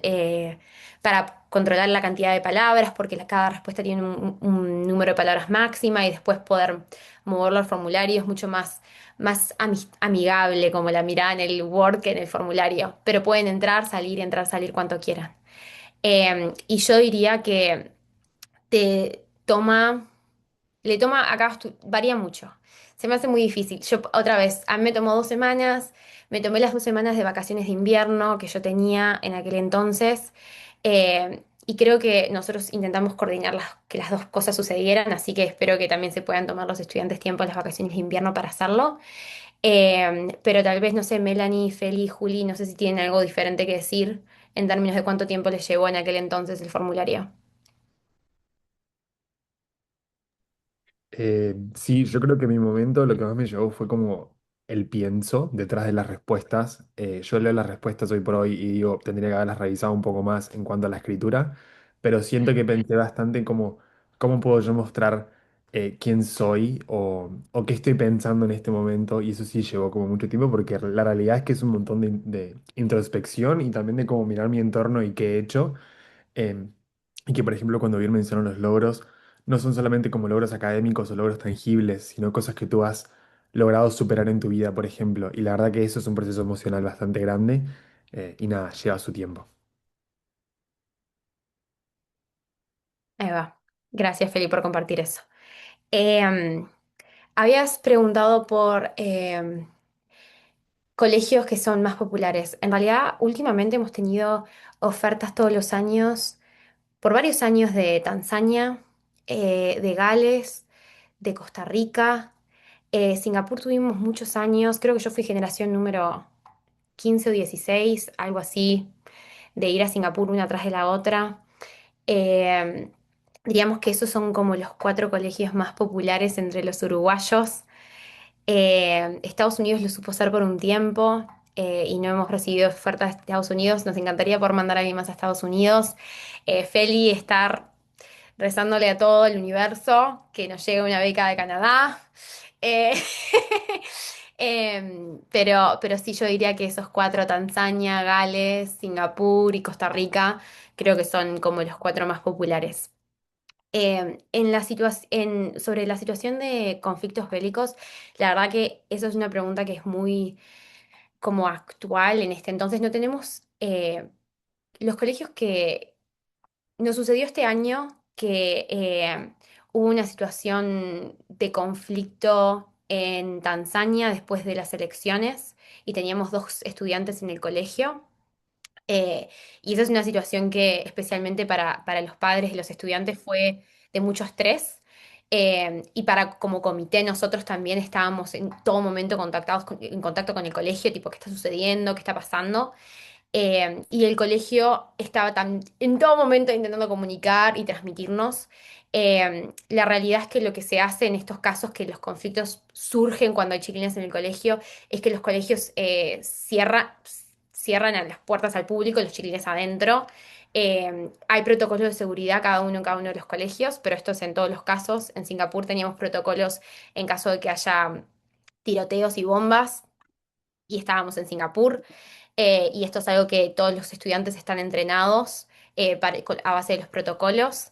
para controlar la cantidad de palabras, porque cada respuesta tiene un número de palabras máxima y después poder moverlo al formulario es mucho más amigable, como la mirada en el Word que en el formulario. Pero pueden entrar, salir cuanto quieran. Y yo diría que te toma. Le toma acá, varía mucho. Se me hace muy difícil. Yo, otra vez, a mí me tomó 2 semanas, me tomé las 2 semanas de vacaciones de invierno que yo tenía en aquel entonces. y creo que nosotros intentamos coordinar que las dos cosas sucedieran, así que espero que también se puedan tomar los estudiantes tiempo en las vacaciones de invierno para hacerlo. Pero tal vez, no sé, Melanie, Feli, Juli, no sé si tienen algo diferente que decir en términos de cuánto tiempo les llevó en aquel entonces el formulario. Sí, yo creo que en mi momento lo que más me llevó fue como el pienso detrás de las respuestas. Yo leo las respuestas hoy por hoy y digo, tendría que haberlas revisado un poco más en cuanto a la escritura, pero siento que pensé bastante en cómo puedo yo mostrar quién soy o qué estoy pensando en este momento, y eso sí llevó como mucho tiempo porque la realidad es que es un montón de introspección y también de cómo mirar mi entorno y qué he hecho. Em, y que, por ejemplo, cuando bien mencionaron los logros, no son solamente como logros académicos o logros tangibles, sino cosas que tú has logrado superar en tu vida, por ejemplo. Y la verdad que eso es un proceso emocional bastante grande, y nada, lleva su tiempo. Ahí va. Gracias, Feli, por compartir eso. Em, Habías preguntado por colegios que son más populares. En realidad, últimamente hemos tenido ofertas todos los años, por varios años de Tanzania, de Gales, de Costa Rica. Singapur tuvimos muchos años, creo que yo fui generación número 15 o 16, algo así, de ir a Singapur una tras de la otra. Eh, Diríamos que esos son como los cuatro colegios más populares entre los uruguayos. Estados Unidos lo supo hacer por un tiempo, y no hemos recibido ofertas de Estados Unidos. Nos encantaría poder mandar a alguien más a Estados Unidos. Feli, estar rezándole a todo el universo que nos llegue una beca de Canadá. Eh, pero sí, yo diría que esos cuatro, Tanzania, Gales, Singapur y Costa Rica, creo que son como los cuatro más populares. Sobre la situación de conflictos bélicos, la verdad que eso es una pregunta que es muy como actual en este entonces. No tenemos los colegios que nos sucedió este año que hubo una situación de conflicto en Tanzania después de las elecciones y teníamos dos estudiantes en el colegio. Eh, y esa es una situación que especialmente para los padres y los estudiantes fue de mucho estrés. Y para como comité nosotros también estábamos en todo momento en contacto con el colegio, tipo, ¿qué está sucediendo? ¿Qué está pasando? Y el colegio estaba en todo momento intentando comunicar y transmitirnos. La realidad es que lo que se hace en estos casos, que los conflictos surgen cuando hay chiquilines en el colegio, es que los colegios cierran a las puertas al público, los chiquilines adentro. Hay protocolos de seguridad en cada uno de los colegios, pero esto es en todos los casos. En Singapur teníamos protocolos en caso de que haya tiroteos y bombas, y estábamos en Singapur. Y esto es algo que todos los estudiantes están entrenados a base de los protocolos.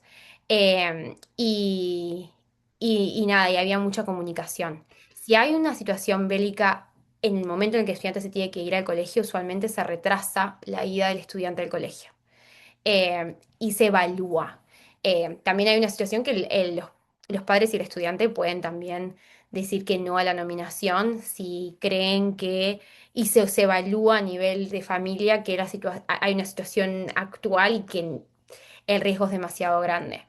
Eh, y, y nada, y había mucha comunicación. Si hay una situación bélica en el momento en el que el estudiante se tiene que ir al colegio, usualmente se retrasa la ida del estudiante al colegio, y se evalúa. También hay una situación que los padres y el estudiante pueden también decir que no a la nominación si creen que, y se evalúa a nivel de familia que hay una situación actual y que el riesgo es demasiado grande.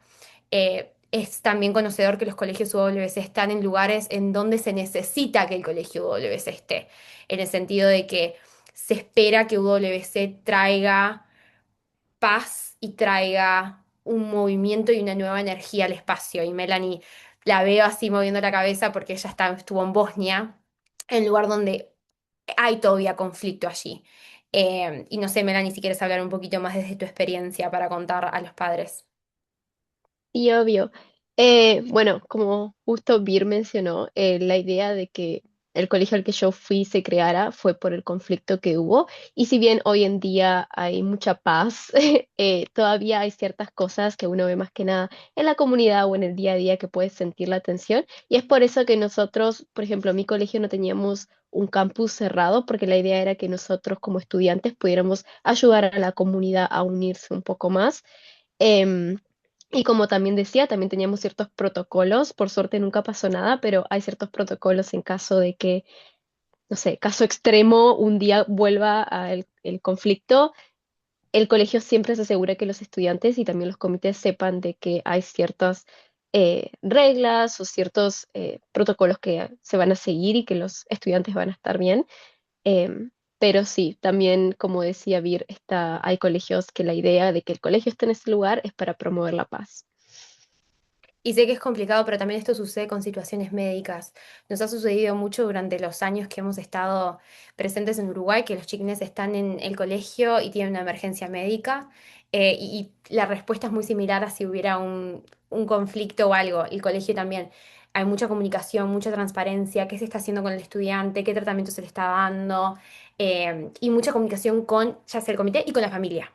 Es también conocedor que los colegios UWC están en lugares en donde se necesita que el colegio UWC esté, en el sentido de que se espera que UWC traiga paz y traiga un movimiento y una nueva energía al espacio. Y Melanie la veo así moviendo la cabeza porque estuvo en Bosnia, en lugar donde hay todavía conflicto allí. Y no sé, Melanie, si quieres hablar un poquito más desde tu experiencia para contar a los padres. Y obvio. Bueno, como justo Bir mencionó, la idea de que el colegio al que yo fui se creara fue por el conflicto que hubo. Y si bien hoy en día hay mucha paz, todavía hay ciertas cosas que uno ve más que nada en la comunidad o en el día a día que puedes sentir la tensión. Y es por eso que nosotros, por ejemplo, en mi colegio no teníamos un campus cerrado, porque la idea era que nosotros como estudiantes pudiéramos ayudar a la comunidad a unirse un poco más. Em, y como también decía, también teníamos ciertos protocolos. Por suerte nunca pasó nada, pero hay ciertos protocolos en caso de que, no sé, caso extremo, un día vuelva el conflicto. el colegio siempre se asegura que los estudiantes y también los comités sepan de que hay ciertas reglas o ciertos protocolos que se van a seguir y que los estudiantes van a estar bien. Pero sí, también, como decía Vir, hay colegios que la idea de que el colegio esté en ese lugar es para promover la paz. Y sé que es complicado, pero también esto sucede con situaciones médicas. Nos ha sucedido mucho durante los años que hemos estado presentes en Uruguay, que los chiquines están en el colegio y tienen una emergencia médica. Y la respuesta es muy similar a si hubiera un conflicto o algo. El colegio también. Hay mucha comunicación, mucha transparencia, qué se está haciendo con el estudiante, qué tratamiento se le está dando, y mucha comunicación con ya sea el comité y con la familia.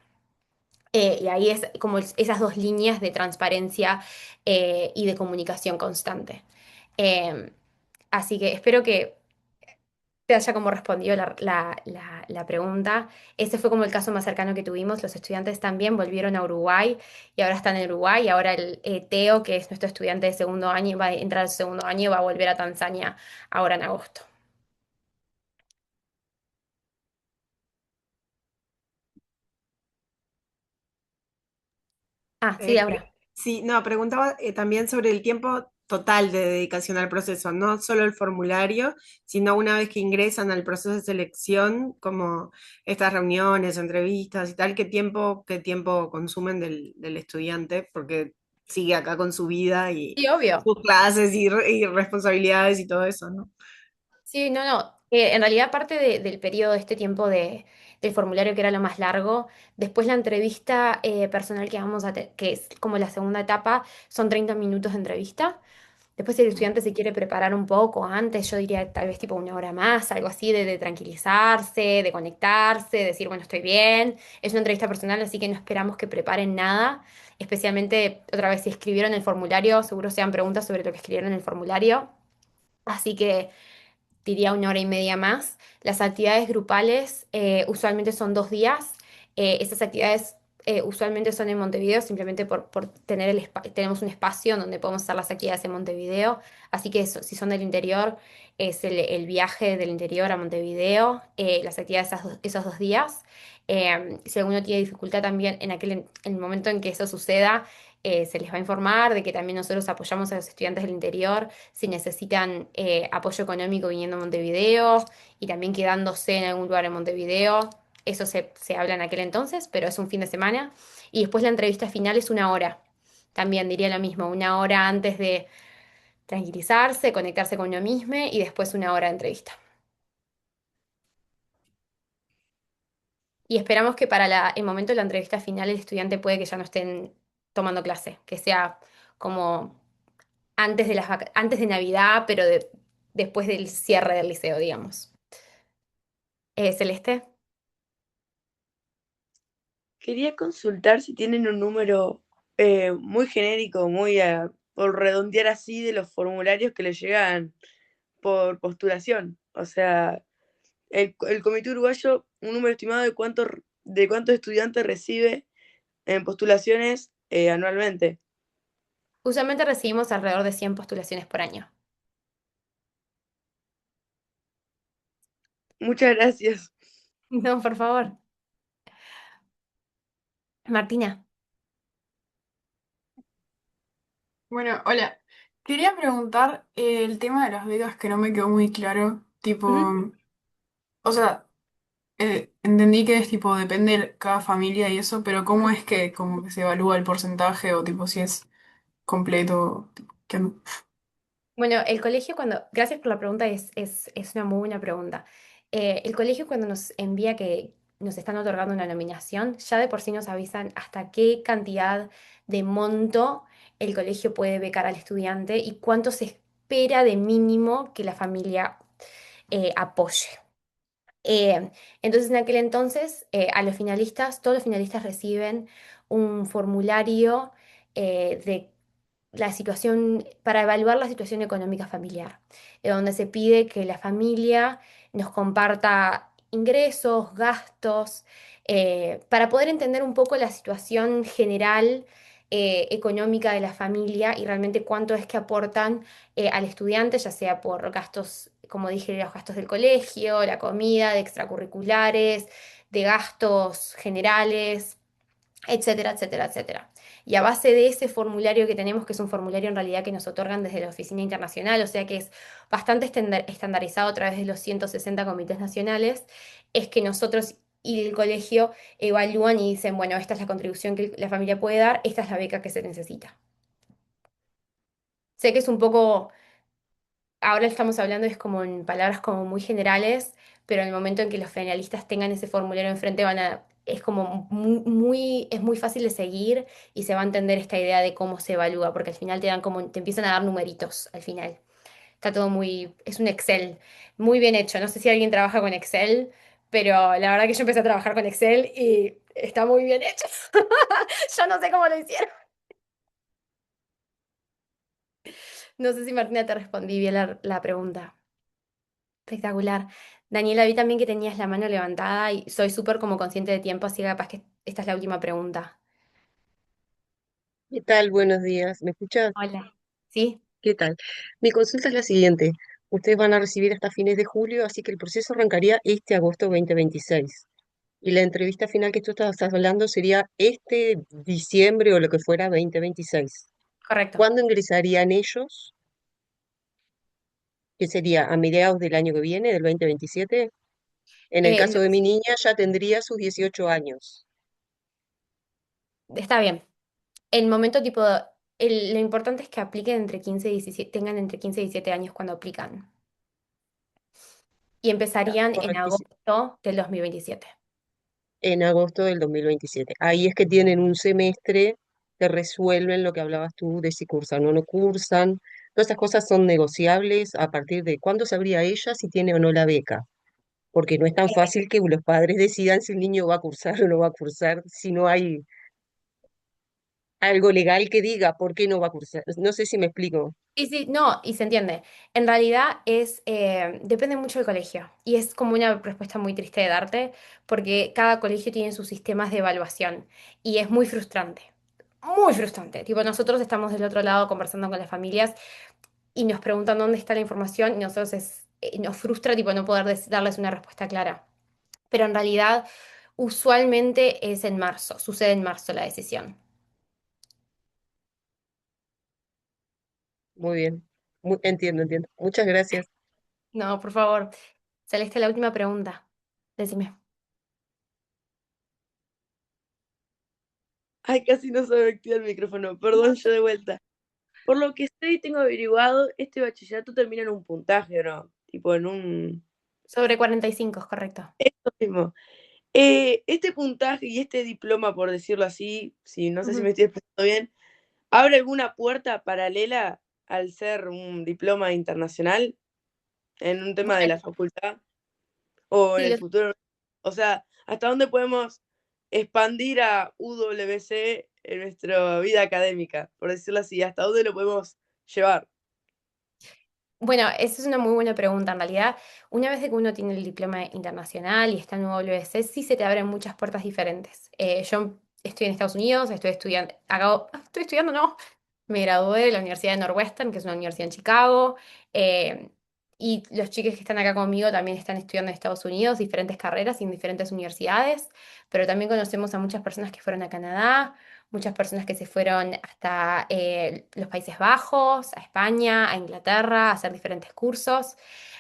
Y ahí es como esas dos líneas de transparencia y de comunicación constante. Eh, Así que espero que te haya como respondido la pregunta. Ese fue como el caso más cercano que tuvimos. Los estudiantes también volvieron a Uruguay y ahora están en Uruguay. Y ahora el Teo, que es nuestro estudiante de segundo año, va a entrar al segundo año y va a volver a Tanzania ahora en agosto. Ah, sí, Eh, ahora. sí, no, preguntaba también sobre el tiempo total de dedicación al proceso, no solo el formulario, sino una vez que ingresan al proceso de selección, como estas reuniones, entrevistas y tal, qué tiempo consumen del estudiante, porque sigue acá con su vida y Sí, obvio. sus clases y responsabilidades y todo eso, ¿no? Sí, no, no. En realidad, parte del periodo de este tiempo del formulario, que era lo más largo, después la entrevista personal que vamos que es como la segunda etapa, son 30 minutos de entrevista. Después, si el estudiante se quiere preparar un poco antes, yo diría tal vez tipo una hora más, algo así, de tranquilizarse, de conectarse, decir, bueno, estoy bien. Es una entrevista personal, así que no esperamos que preparen nada. Especialmente, otra vez, si escribieron el formulario, seguro sean preguntas sobre lo que escribieron en el formulario. Así que diría una hora y media más. Las actividades grupales usualmente son 2 días. Esas actividades usualmente son en Montevideo, simplemente por tener tenemos un espacio donde podemos hacer las actividades en Montevideo. Así que si son del interior, es el viaje del interior a Montevideo, las actividades esos 2 días. Si alguno tiene dificultad también en el momento en que eso suceda, se les va a informar de que también nosotros apoyamos a los estudiantes del interior si necesitan apoyo económico viniendo a Montevideo y también quedándose en algún lugar en Montevideo. Eso se habla en aquel entonces, pero es un fin de semana. Y después la entrevista final es una hora. También diría lo mismo, una hora antes de tranquilizarse, conectarse con uno mismo y después una hora de entrevista. Y esperamos que para el momento de la entrevista final el estudiante puede que ya no estén tomando clase, que sea como antes de antes de Navidad, pero después del cierre del liceo, digamos. Celeste. Quería consultar si tienen un número muy genérico, por redondear así, de los formularios que les llegan por postulación. O sea, el Comité Uruguayo, un número estimado de cuántos estudiantes recibe en postulaciones anualmente. Usualmente recibimos alrededor de 100 postulaciones por año. Muchas gracias. No, por favor. Martina. Bueno, hola. Quería preguntar el tema de las becas que no me quedó muy claro. Tipo, Ujú. o sea, entendí que es tipo, depende de cada familia y eso, pero ¿cómo es que como que se evalúa el porcentaje o tipo si es completo? Tipo, ¿qué onda? Bueno, el colegio cuando, gracias por la pregunta, es una muy buena pregunta. El colegio cuando nos envía que nos están otorgando una nominación, ya de por sí nos avisan hasta qué cantidad de monto el colegio puede becar al estudiante y cuánto se espera de mínimo que la familia apoye. Entonces, en aquel entonces, a los finalistas, todos los finalistas reciben un formulario de la situación, para evaluar la situación económica familiar, donde se pide que la familia nos comparta ingresos, gastos, para poder entender un poco la situación general económica de la familia y realmente cuánto es que aportan al estudiante, ya sea por gastos, como dije, los gastos del colegio, la comida, de extracurriculares, de gastos generales, etcétera, etcétera, etcétera. Y a base de ese formulario que tenemos, que es un formulario en realidad que nos otorgan desde la Oficina Internacional, o sea que es bastante estandarizado a través de los 160 comités nacionales, es que nosotros y el colegio evalúan y dicen, bueno, esta es la contribución que la familia puede dar, esta es la beca que se necesita. Sé que es un poco, ahora estamos hablando es como en palabras como muy generales, pero en el momento en que los finalistas tengan ese formulario enfrente es como es muy fácil de seguir y se va a entender esta idea de cómo se evalúa, porque al final te dan como, te empiezan a dar numeritos al final. Está todo es un Excel muy bien hecho. No sé si alguien trabaja con Excel, pero la verdad que yo empecé a trabajar con Excel y está muy bien hecho. Yo no sé cómo lo hicieron. No sé si Martina te respondí bien la pregunta. Espectacular. Daniela, vi también que tenías la mano levantada y soy súper como consciente de tiempo, así que capaz que esta es la última pregunta. ¿Qué tal? Buenos días. ¿Me escuchas? Hola. ¿Sí? ¿Qué tal? Mi consulta es la siguiente. Ustedes van a recibir hasta fines de julio, así que el proceso arrancaría este agosto 2026. Y la entrevista final que tú estás hablando sería este diciembre o lo que fuera 2026. Correcto. ¿Cuándo ingresarían ellos? Que sería a mediados del año que viene, del 2027. En el caso de mi Sí, niña ya tendría sus 18 años. está bien. El momento tipo, lo importante es que apliquen entre 15 y 17, tengan entre 15 y 17 años cuando aplican. Y empezarían en Correctísimo. agosto del 2027. En agosto del 2027. Ahí es que tienen un semestre que resuelven lo que hablabas tú de si cursan o no cursan. Todas esas cosas son negociables a partir de cuándo sabría ella si tiene o no la beca, porque no es tan fácil que los padres decidan si el niño va a cursar o no va a cursar si no hay algo legal que diga por qué no va a cursar. No sé si me explico. Y sí, no, y se entiende. En realidad depende mucho del colegio. Y es como una respuesta muy triste de darte, porque cada colegio tiene sus sistemas de evaluación. Y es muy frustrante. Muy frustrante. Tipo, nosotros estamos del otro lado conversando con las familias y nos preguntan dónde está la información y nosotros nos frustra, tipo, no poder darles una respuesta clara. Pero en realidad, usualmente es en marzo. Sucede en marzo la decisión. Muy bien. Entiendo, entiendo. Muchas gracias. No, por favor. Celeste, la última pregunta. Decime. Ay, casi no se me activa el micrófono. Perdón, yo de vuelta. Por lo que sé y tengo averiguado, este bachillerato termina en un puntaje, ¿o no? Tipo en un... Sobre 45, es correcto. Esto mismo. Este puntaje y este diploma, por decirlo así, si no sé si Ujú. me estoy explicando bien, ¿abre alguna puerta paralela al ser un diploma internacional en un tema de Bueno, la facultad o en sí, el futuro? O sea, ¿hasta dónde podemos expandir a UWC en nuestra vida académica? Por decirlo así, ¿hasta dónde lo podemos llevar? bueno, esa es una muy buena pregunta. En realidad, una vez de que uno tiene el diploma internacional y está en UWC, sí se te abren muchas puertas diferentes. Yo estoy en Estados Unidos, estoy estudiando, estoy estudiando, no, me gradué de la Universidad de Northwestern, que es una universidad en Chicago, eh, y los chicos que están acá conmigo también están estudiando en Estados Unidos, diferentes carreras y en diferentes universidades, pero también conocemos a muchas personas que fueron a Canadá, muchas personas que se fueron hasta los Países Bajos, a España, a Inglaterra, a hacer diferentes cursos.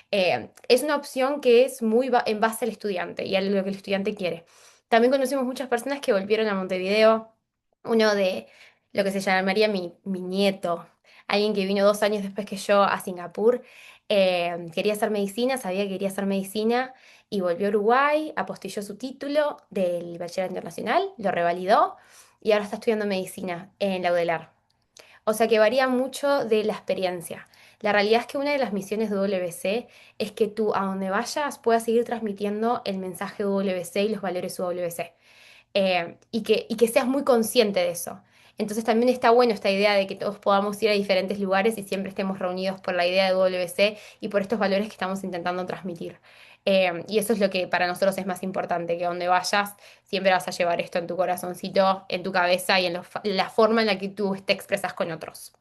Es una opción que es muy en base al estudiante y a lo que el estudiante quiere. También conocemos muchas personas que volvieron a Montevideo, uno de lo que se llamaría mi nieto, alguien que vino 2 años después que yo a Singapur, quería hacer medicina, sabía que quería hacer medicina y volvió a Uruguay, apostilló su título del bachillerato internacional, lo revalidó y ahora está estudiando medicina en la UDELAR. O sea que varía mucho de la experiencia. La realidad es que una de las misiones de WC es que tú a donde vayas puedas seguir transmitiendo el mensaje de WC y los valores WC y que seas muy consciente de eso. Entonces también está bueno esta idea de que todos podamos ir a diferentes lugares y siempre estemos reunidos por la idea de WC y por estos valores que estamos intentando transmitir. Y eso es lo que para nosotros es más importante, que donde vayas siempre vas a llevar esto en tu corazoncito, en tu cabeza y en la forma en la que tú te expresas con otros.